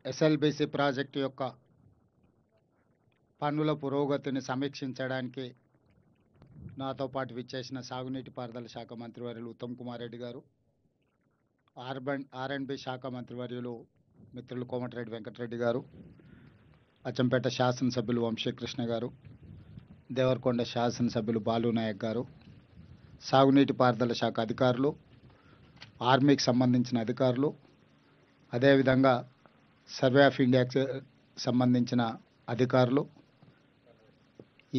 SLBC project యొక్క పనుల పురోగతిని సమీక్షించడానికి నాతో పాటు విచ్చేసిన సాగునీటి పారుదల శాఖ మంత్రివర్యులు ఉత్తమ్ కుమార్ రెడ్డి గారు, ఆర్ఎండ్బి శాఖ మంత్రివర్యులు మిత్రులు కోమటిరెడ్డి వెంకటరెడ్డి గారు, అచ్చంపేట శాసనసభ్యులు వంశీకృష్ణ గారు, దేవరకొండ శాసనసభ్యులు బాలు నాయక్ గారు, సాగునీటి పారుదల శాఖ అధికారులు, ఆర్మీకి సంబంధించిన అధికారులు, అదేవిధంగా సర్వే ఆఫ్ ఇండియాకి సంబంధించిన అధికారులు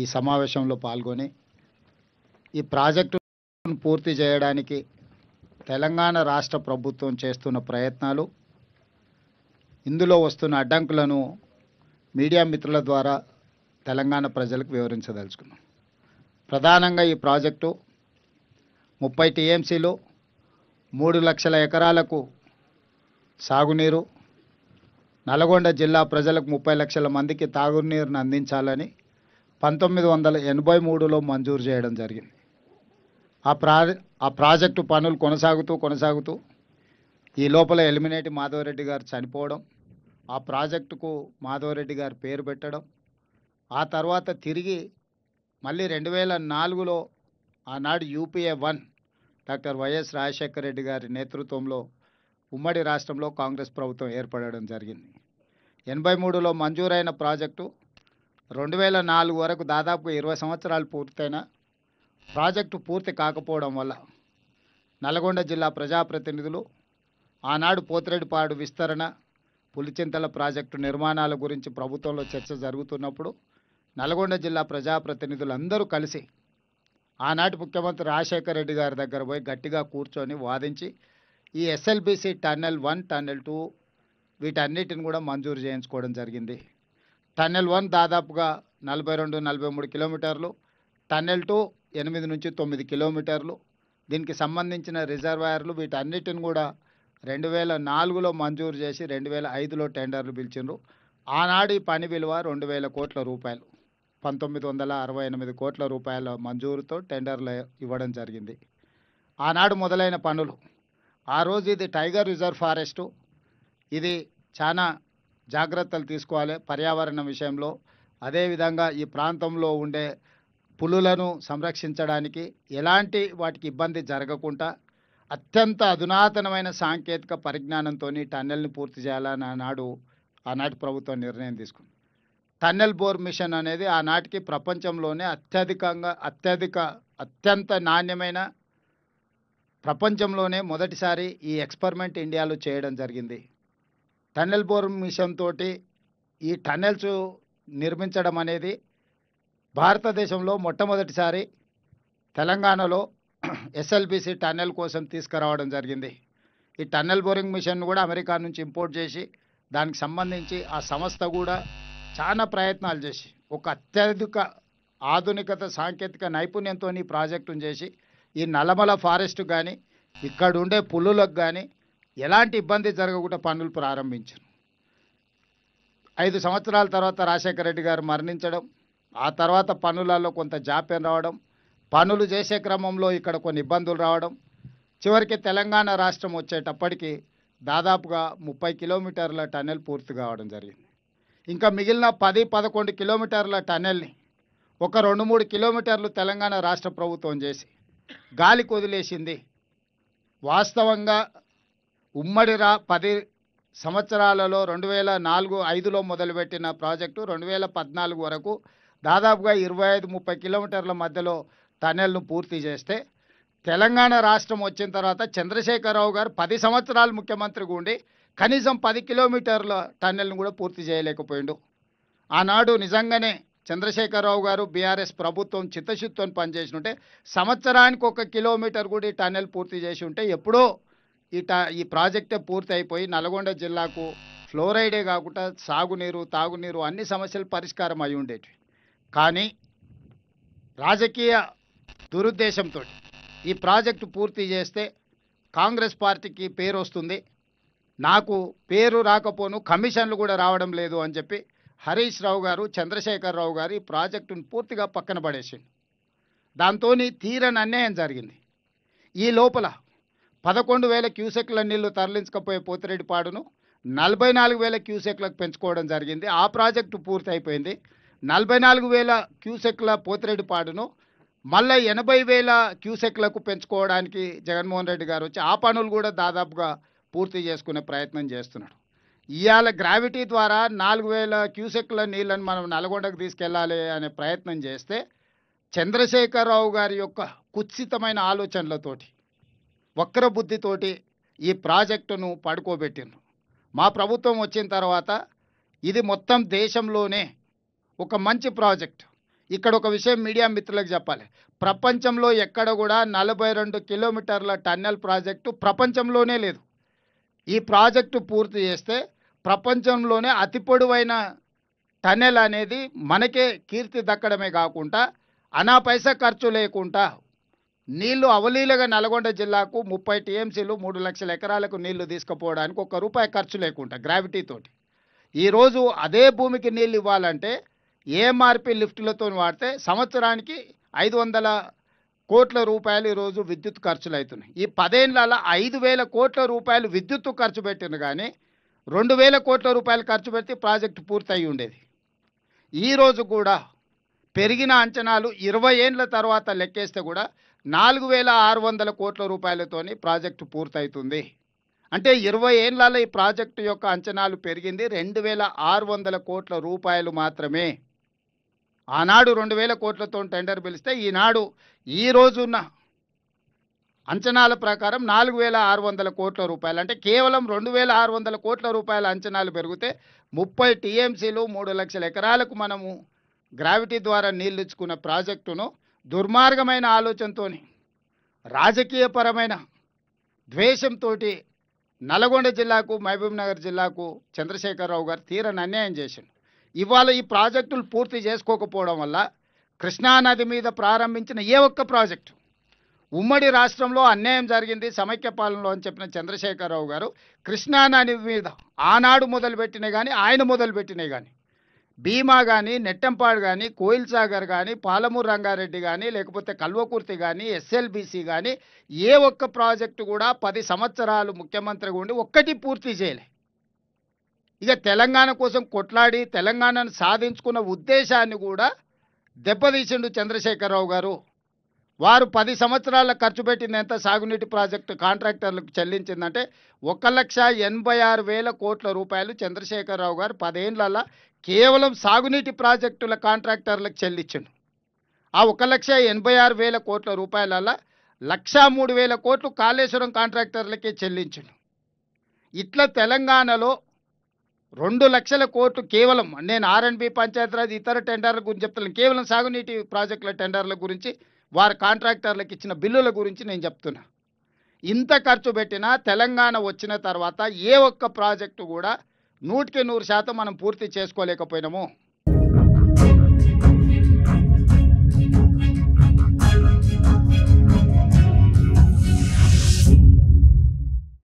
ఈ సమావేశంలో పాల్గొని ఈ ప్రాజెక్టును పూర్తి చేయడానికి తెలంగాణ రాష్ట్ర ప్రభుత్వం చేస్తున్న ప్రయత్నాలు, ఇందులో వస్తున్న అడ్డంకులను మీడియా మిత్రుల ద్వారా తెలంగాణ ప్రజలకు వివరించదలుచుకున్నాం. ప్రధానంగా ఈ ప్రాజెక్టు 30 టీఎంసీలు 3 లక్షల ఎకరాలకు సాగునీరు, నల్గొండ జిల్లా ప్రజలకు 30 లక్షల మందికి తాగునీరును అందించాలని 1983లో మంజూరు చేయడం జరిగింది. ఆ ప్రాజెక్టు పనులు కొనసాగుతూ ఈ లోపల ఎలిమినేటి మాధవరెడ్డి గారు చనిపోవడం, ఆ ప్రాజెక్టుకు మాధవరెడ్డి గారు పేరు పెట్టడం, ఆ తర్వాత తిరిగి మళ్ళీ 2004లో ఆనాడు UPA 1 doctor YS Rajasekhara Reddy గారి నేతృత్వంలో ఉమ్మడి రాష్ట్రంలో కాంగ్రెస్ ప్రభుత్వం ఏర్పడడం జరిగింది. 83లో మంజూరైన ప్రాజెక్టు 2004 వరకు దాదాపు 20 సంవత్సరాలు పూర్తయిన ప్రాజెక్టు పూర్తి కాకపోవడం వల్ల నల్గొండ జిల్లా ప్రజాప్రతినిధులు ఆనాడు పోతిరెడ్డిపాడు విస్తరణ, పులిచింతల ప్రాజెక్టు నిర్మాణాల గురించి ప్రభుత్వంలో చర్చ జరుగుతున్నప్పుడు నల్గొండ జిల్లా ప్రజాప్రతినిధులందరూ కలిసి ఆనాటి ముఖ్యమంత్రి రాజశేఖర రెడ్డి గారి దగ్గర పోయి గట్టిగా కూర్చొని వాదించి ఈ ఎస్ఎల్బీసీ టన్నెల్ 1, టన్నెల్ 2 వీటన్నిటిని కూడా మంజూరు చేయించుకోవడం జరిగింది. టన్నెల్ 1 దాదాపుగా 42-43 కిలోమీటర్లు, టన్నెల్ 2 8 నుంచి 9 కిలోమీటర్లు. దీనికి సంబంధించిన రిజర్వాయర్లు వీటన్నిటిని కూడా 2004లో మంజూరు చేసి 2005లో టెండర్లు పిలిచిండ్రు. ఆనాడు ఈ పని విలువ 2000 కోట్ల రూపాయలు, 1968 కోట్ల రూపాయల మంజూరుతో టెండర్లు ఇవ్వడం జరిగింది. ఆనాడు మొదలైన పనులు, ఆ రోజు ఇది టైగర్ రిజర్వ్ ఫారెస్టు, ఇది చాలా జాగ్రత్తలు తీసుకోవాలి పర్యావరణ విషయంలో. అదేవిధంగా ఈ ప్రాంతంలో ఉండే పులులను సంరక్షించడానికి ఎలాంటి వాటికి ఇబ్బంది జరగకుండా అత్యంత అధునాతనమైన సాంకేతిక పరిజ్ఞానంతో టన్నెల్ని పూర్తి చేయాలని ఆనాటి ప్రభుత్వం నిర్ణయం తీసుకుంది. టన్నెల్ బోర్ మిషన్ అనేది ఆనాటికి ప్రపంచంలోనే అత్యంత నాణ్యమైన, ప్రపంచంలోనే మొదటిసారి ఈ ఎక్స్పెరిమెంట్ ఇండియాలో చేయడం జరిగింది. టన్నెల్ బోర్ మిషన్ తోటి ఈ టన్నెల్స్ నిర్మించడం అనేది భారతదేశంలో మొట్టమొదటిసారి తెలంగాణలో ఎస్ఎల్బీసీ టన్నెల్ కోసం తీసుకురావడం జరిగింది. ఈ టన్నెల్ బోరింగ్ మిషన్ కూడా అమెరికా నుంచి ఇంపోర్ట్ చేసి దానికి సంబంధించి ఆ సంస్థ కూడా చాలా ప్రయత్నాలు చేసి ఒక అత్యధిక ఆధునికత సాంకేతిక నైపుణ్యంతో ఈ ప్రాజెక్టును చేసి ఈ నల్లమల ఫారెస్ట్ కానీ ఇక్కడ ఉండే పులులకు కానీ ఎలాంటి ఇబ్బంది జరగకుండా పనులు ప్రారంభించారు. 5 సంవత్సరాల తర్వాత రాజశేఖర రెడ్డి గారు మరణించడం, ఆ తర్వాత పనులలో కొంత జాప్యం రావడం, పనులు చేసే క్రమంలో ఇక్కడ కొన్ని ఇబ్బందులు రావడం, చివరికి తెలంగాణ రాష్ట్రం వచ్చేటప్పటికి దాదాపుగా 30 కిలోమీటర్ల టన్నెల్ పూర్తి కావడం జరిగింది. ఇంకా మిగిలిన 10-11 కిలోమీటర్ల టన్నెల్ని ఒక 2-3 కిలోమీటర్లు తెలంగాణ రాష్ట్ర ప్రభుత్వం చేసి గాలికి వదిలేసింది. వాస్తవంగా ఉమ్మడి 10 సంవత్సరాలలో 2004-5లో మొదలుపెట్టిన ప్రాజెక్టు 2014 వరకు దాదాపుగా 25-30 కిలోమీటర్ల మధ్యలో టన్నెల్ను పూర్తి చేస్తే, తెలంగాణ రాష్ట్రం వచ్చిన తర్వాత చంద్రశేఖరరావు గారు 10 సంవత్సరాలు ముఖ్యమంత్రిగా ఉండి కనీసం 10 కిలోమీటర్ల టన్నెల్ను కూడా పూర్తి చేయలేకపోయిండు. ఆనాడు నిజంగానే చంద్రశేఖరరావు గారు బీఆర్ఎస్ ప్రభుత్వం చిత్తశుద్ధితో పనిచేసి ఉంటే సంవత్సరానికి 1 కిలోమీటర్ కూడా ఈ టన్నెల్ పూర్తి చేసి ఉంటే ఎప్పుడో ఈ ప్రాజెక్టే పూర్తి అయిపోయి నల్గొండ జిల్లాకు ఫ్లోరైడే కాకుండా సాగునీరు, తాగునీరు అన్ని సమస్యలు పరిష్కారం అయి ఉండేవి. కానీ రాజకీయ దురుద్దేశంతో ఈ ప్రాజెక్టు పూర్తి చేస్తే కాంగ్రెస్ పార్టీకి పేరు వస్తుంది, నాకు పేరు రాకపోను కమిషన్లు కూడా రావడం లేదు అని చెప్పి హరీష్ రావు గారు, చంద్రశేఖరరావు గారు ఈ ప్రాజెక్టును పూర్తిగా పక్కన పడేసింది. దాంతో తీరని అన్యాయం జరిగింది. ఈ లోపల 11,000 క్యూసెక్ల నీళ్లు తరలించకపోయే పోతిరెడ్డిపాడును 44,000 క్యూసెక్లకు పెంచుకోవడం జరిగింది. ఆ ప్రాజెక్టు పూర్తయిపోయింది. 44,000 క్యూసెక్ల పోతిరెడ్డిపాడును మళ్ళా 80,000 క్యూసెక్లకు పెంచుకోవడానికి జగన్మోహన్ రెడ్డి గారు వచ్చి ఆ పనులు కూడా దాదాపుగా పూర్తి చేసుకునే ప్రయత్నం చేస్తున్నాడు. ఇవాళ గ్రావిటీ ద్వారా 4,000 క్యూసెక్ల నీళ్ళని మనం నల్గొండకు తీసుకెళ్లాలి అనే ప్రయత్నం చేస్తే చంద్రశేఖరరావు గారి యొక్క కుత్సితమైన ఆలోచనలతోటి వక్ర బుద్ధితోటి ఈ ప్రాజెక్టును పడుకోబెట్టిండ్రు. మా ప్రభుత్వం వచ్చిన తర్వాత ఇది మొత్తం దేశంలోనే ఒక మంచి ప్రాజెక్ట్. ఇక్కడ ఒక విషయం మీడియా మిత్రులకు చెప్పాలి. ప్రపంచంలో ఎక్కడ కూడా 42 కిలోమీటర్ల టన్నెల్ ప్రాజెక్టు ప్రపంచంలోనే లేదు. ఈ ప్రాజెక్టు పూర్తి చేస్తే ప్రపంచంలోనే అతి పొడవైన టన్నెల్ అనేది మనకే కీర్తి దక్కడమే కాకుండా అనా పైసా ఖర్చు లేకుండా నీళ్లు అవలీలగా నల్గొండ జిల్లాకు 30 టీఎంసీలు 3 లక్షల ఎకరాలకు నీళ్లు తీసుకుపోవడానికి ₹1 ఖర్చు లేకుండా గ్రావిటీతోటి. ఈరోజు అదే భూమికి నీళ్ళు ఇవ్వాలంటే ఏఎంఆర్పి లిఫ్టులతో వాడితే సంవత్సరానికి 500 కోట్ల రూపాయలు ఈరోజు విద్యుత్ ఖర్చులు అవుతున్నాయి. ఈ 10 ఏళ్లలో 5,000 కోట్ల రూపాయలు విద్యుత్తు ఖర్చు పెట్టింది కానీ 2,000 కోట్ల రూపాయలు ఖర్చు పెడితే ప్రాజెక్టు పూర్తయి ఉండేది. ఈరోజు కూడా పెరిగిన అంచనాలు 20 ఏండ్ల తర్వాత లెక్కేస్తే కూడా 4,600 కోట్ల రూపాయలతోని ప్రాజెక్టు పూర్తవుతుంది. అంటే 20 ఏళ్లలో ఈ ప్రాజెక్టు యొక్క అంచనాలు పెరిగింది 2,600 కోట్ల రూపాయలు మాత్రమే. ఆనాడు 2,000 కోట్లతో టెండర్ పిలిస్తే ఈనాడు ఈ రోజున్న అంచనాల ప్రకారం 4,600 కోట్ల రూపాయలు. అంటే కేవలం 2,600 కోట్ల రూపాయల అంచనాలు పెరిగితే 30 టీఎంసీలు 3 లక్షల ఎకరాలకు మనము గ్రావిటీ ద్వారా నీళ్ళు ఇచ్చుకున్న ప్రాజెక్టును దుర్మార్గమైన ఆలోచనతోని రాజకీయపరమైన ద్వేషంతో నల్గొండ జిల్లాకు మహబూబ్నగర్ జిల్లాకు చంద్రశేఖరరావు గారు తీరని అన్యాయం చేసిండు. ఇవాళ ఈ ప్రాజెక్టులు పూర్తి చేసుకోకపోవడం వల్ల కృష్ణానది మీద ప్రారంభించిన ఏ ఒక్క ప్రాజెక్టు ఉమ్మడి రాష్ట్రంలో అన్యాయం జరిగింది సమైక్య పాలనలో అని చెప్పిన చంద్రశేఖరరావు గారు కృష్ణానది మీద ఆనాడు మొదలుపెట్టినాయి కానీ ఆయన మొదలుపెట్టినాయి కానీ భీమా కానీ నెట్టంపాడు కానీ కోయిల్ సాగర్ కానీ పాలమూరు రంగారెడ్డి కానీ లేకపోతే కల్వకుర్తి కానీ ఎస్ఎల్బీసీ కానీ ఏ ఒక్క ప్రాజెక్టు కూడా 10 సంవత్సరాలు ముఖ్యమంత్రిగా ఉండి ఒక్కటి పూర్తి చేయలే. ఇక తెలంగాణ కోసం కొట్లాడి తెలంగాణను సాధించుకున్న ఉద్దేశాన్ని కూడా దెబ్బతీసిండు చంద్రశేఖరరావు గారు. వారు 10 సంవత్సరాల ఖర్చు పెట్టింది ఎంత సాగునీటి ప్రాజెక్టు కాంట్రాక్టర్లకు చెల్లించిందంటే 1,86,000 కోట్ల రూపాయలు చంద్రశేఖరరావు గారు 10 ఏళ్లలో కేవలం సాగునీటి ప్రాజెక్టుల కాంట్రాక్టర్లకు చెల్లించిండు. ఆ 1,86,000 కోట్ల రూపాయలలో 1,03,000 కోట్లు కాళేశ్వరం కాంట్రాక్టర్లకే చెల్లించిండు. ఇట్లా తెలంగాణలో 2 లక్షల కోట్లు కేవలం నేను ఆర్ఎండ్బి పంచాయతీరాజ్ ఇతర టెండర్ల గురించి చెప్తున్నాను. కేవలం సాగునీటి ప్రాజెక్టుల టెండర్ల గురించి వారి కాంట్రాక్టర్లకు ఇచ్చిన బిల్లుల గురించి నేను చెప్తున్నా. ఇంత ఖర్చు పెట్టినా తెలంగాణ వచ్చిన తర్వాత ఏ ఒక్క ప్రాజెక్టు కూడా 100% మనం పూర్తి చేసుకోలేకపోయినాము.